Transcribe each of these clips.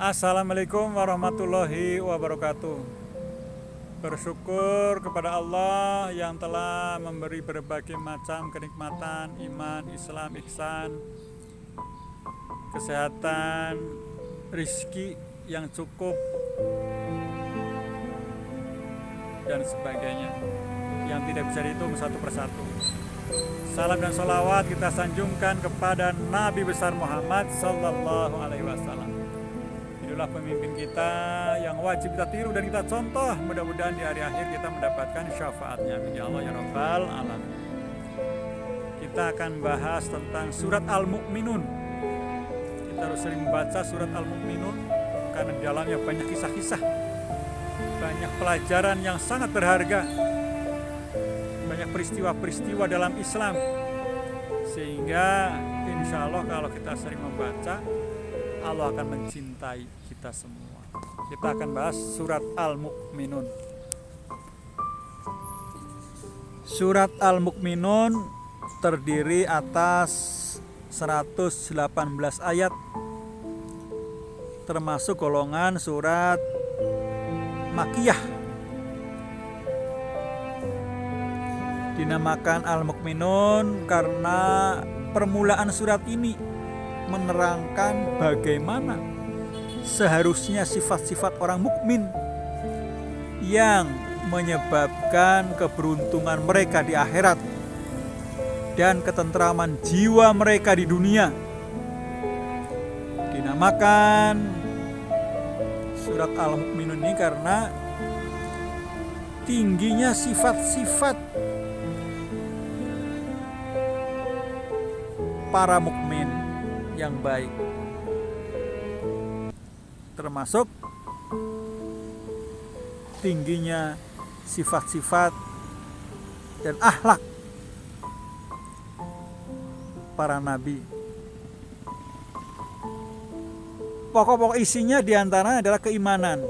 Assalamualaikum warahmatullahi wabarakatuh. Bersyukur kepada Allah yang telah memberi berbagai macam kenikmatan, iman, Islam, ihsan, kesehatan, rizki yang cukup, dan sebagainya, yang tidak bisa dihitung satu persatu. Salam dan sholawat kita sanjungkan kepada Nabi besar Muhammad Sallallahu Alaihi Wasallam. Itulah pemimpin kita yang wajib kita tiru dan kita contoh. Mudah-mudahan di hari akhir kita mendapatkan syafaatnya. Amin ya Allah ya Rabbal Alamin. Kita akan bahas tentang surat Al-Mu'minun. Kita harus sering membaca surat Al-Mu'minun karena di dalamnya banyak kisah-kisah, banyak pelajaran yang sangat berharga, banyak peristiwa-peristiwa dalam Islam, sehingga insya Allah kalau kita sering membaca, Allah akan mencintai kita semua. Kita akan bahas surat Al-Mu'minun. Surat Al-Mu'minun terdiri atas 118 ayat, termasuk golongan surat Makkiyah. Dinamakan Al-Mu'minun karena permulaan surat ini menerangkan bagaimana seharusnya sifat-sifat orang mukmin yang menyebabkan keberuntungan mereka di akhirat dan ketentraman jiwa mereka di dunia. Dinamakan surat Al-Mu'minun ini karena tingginya sifat-sifat para mukmin yang baik, termasuk tingginya sifat-sifat dan akhlak para nabi. Pokok-pokok isinya diantara adalah keimanan,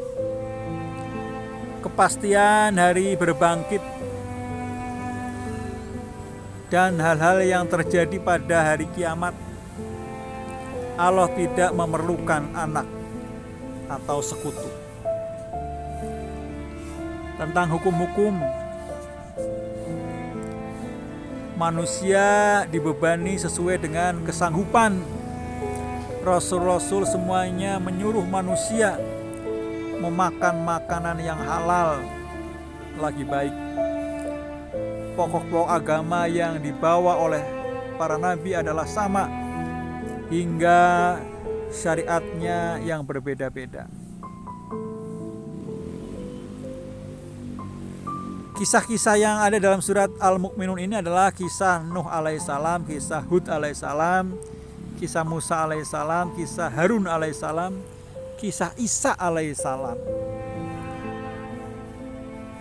kepastian hari berbangkit, dan hal-hal yang terjadi pada hari kiamat. Allah tidak memerlukan anak atau sekutu. Tentang hukum-hukum, manusia dibebani sesuai dengan kesanggupan. Rasul-rasul semuanya menyuruh manusia memakan makanan yang halal lagi baik. Pokok-pokok agama yang dibawa oleh para nabi adalah sama, hingga syariatnya yang berbeda-beda. Kisah-kisah yang ada dalam surat Al-Mu'minun ini adalah kisah Nuh alaihissalam, kisah Hud alaihissalam, kisah Musa alaihissalam, kisah Harun alaihissalam, kisah Isa alaihissalam.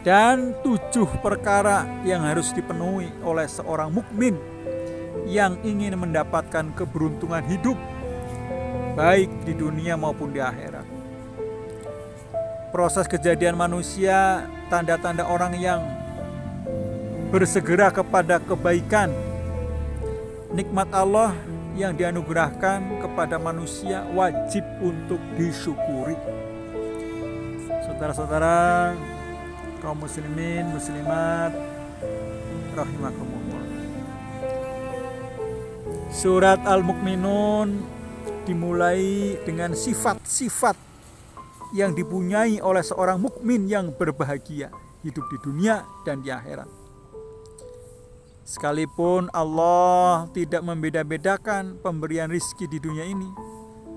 Dan 7 perkara yang harus dipenuhi oleh seorang mukmin yang ingin mendapatkan keberuntungan hidup, baik di dunia maupun di akhirat. Proses kejadian manusia, tanda-tanda orang yang bersegera kepada kebaikan, nikmat Allah yang dianugerahkan kepada manusia wajib untuk disyukuri. Saudara-saudara kaum muslimin, muslimat rahimakumullah. Surat Al-Mu'minun dimulai dengan sifat-sifat yang dipunyai oleh seorang mukmin yang berbahagia hidup di dunia dan di akhirat. Sekalipun Allah tidak membeda-bedakan pemberian rizki di dunia ini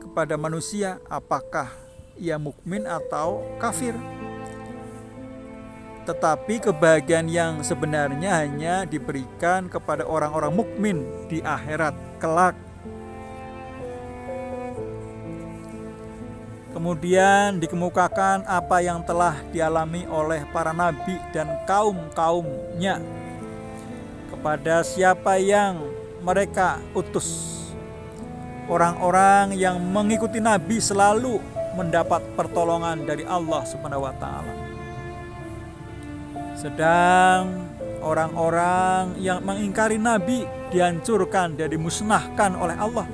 kepada manusia, apakah ia mukmin atau kafir, tetapi kebahagiaan yang sebenarnya hanya diberikan kepada orang-orang mukmin di akhirat kelak. Kemudian dikemukakan apa yang telah dialami oleh para nabi dan kaum-kaumnya kepada siapa yang mereka utus. Orang-orang yang mengikuti nabi selalu mendapat pertolongan dari Allah Subhanahu wa taala. Sedang orang-orang yang mengingkari nabi dihancurkan dan dimusnahkan oleh Allah.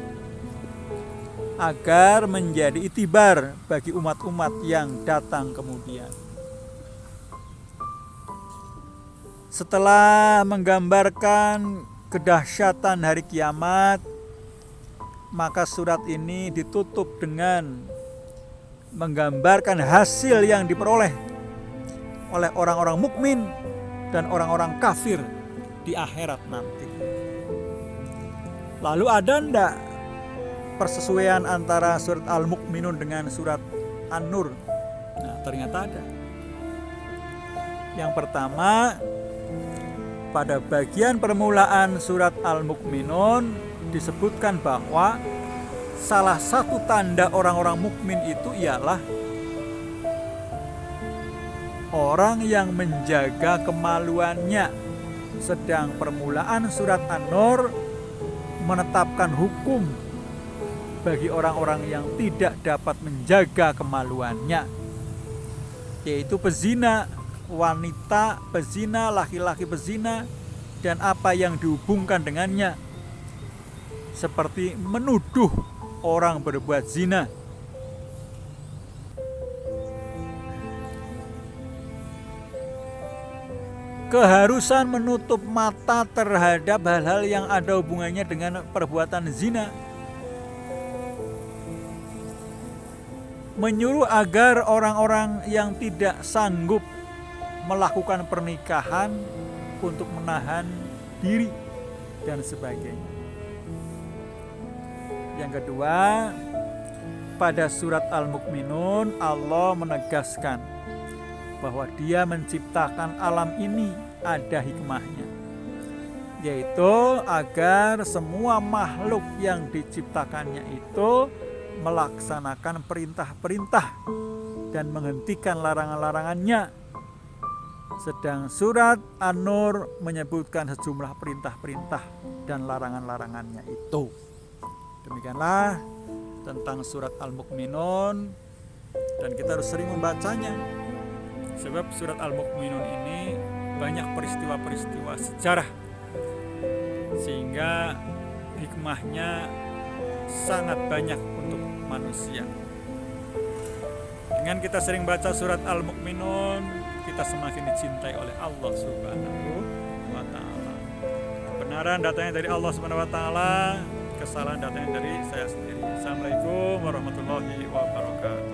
agar menjadi itibar bagi umat-umat yang datang kemudian. Setelah menggambarkan kedahsyatan hari kiamat, maka surat ini ditutup dengan menggambarkan hasil yang diperoleh oleh orang-orang mukmin dan orang-orang kafir di akhirat nanti. Lalu ada ndak persesuaian antara surat Al-Mu'minun dengan surat An-Nur? Nah, ternyata ada. Yang pertama, pada bagian permulaan surat Al-Mu'minun disebutkan bahwa salah satu tanda orang-orang mukmin itu ialah orang yang menjaga kemaluannya. Sedang permulaan surat An-Nur menetapkan hukum bagi orang-orang yang tidak dapat menjaga kemaluannya, yaitu pezina, wanita pezina, laki-laki pezina, dan apa yang dihubungkan dengannya, seperti menuduh orang berbuat zina. Keharusan menutup mata terhadap hal-hal yang ada hubungannya dengan perbuatan zina. Menyuruh agar orang-orang yang tidak sanggup melakukan pernikahan untuk menahan diri dan sebagainya. Yang kedua, pada surat Al-Mu'minun Allah menegaskan bahwa Dia menciptakan alam ini ada hikmahnya, yaitu agar semua makhluk yang diciptakannya itu melaksanakan perintah-perintah dan menghentikan larangan-larangannya. Sedang surat An-Nur menyebutkan sejumlah perintah-perintah dan larangan-larangannya itu. Demikianlah tentang surat Al-Mu'minun, dan kita harus sering membacanya. Sebab surat Al-Mu'minun ini banyak peristiwa-peristiwa sejarah, sehingga hikmahnya sangat banyak untuk manusia. Dengan kita sering baca surat Al-Mu'minun, kita semakin dicintai oleh Allah Subhanahu wa Ta'ala. Kebenaran datangnya dari Allah Subhanahu wa Ta'ala, kesalahan datangnya dari saya sendiri. Assalamualaikum warahmatullahi wabarakatuh.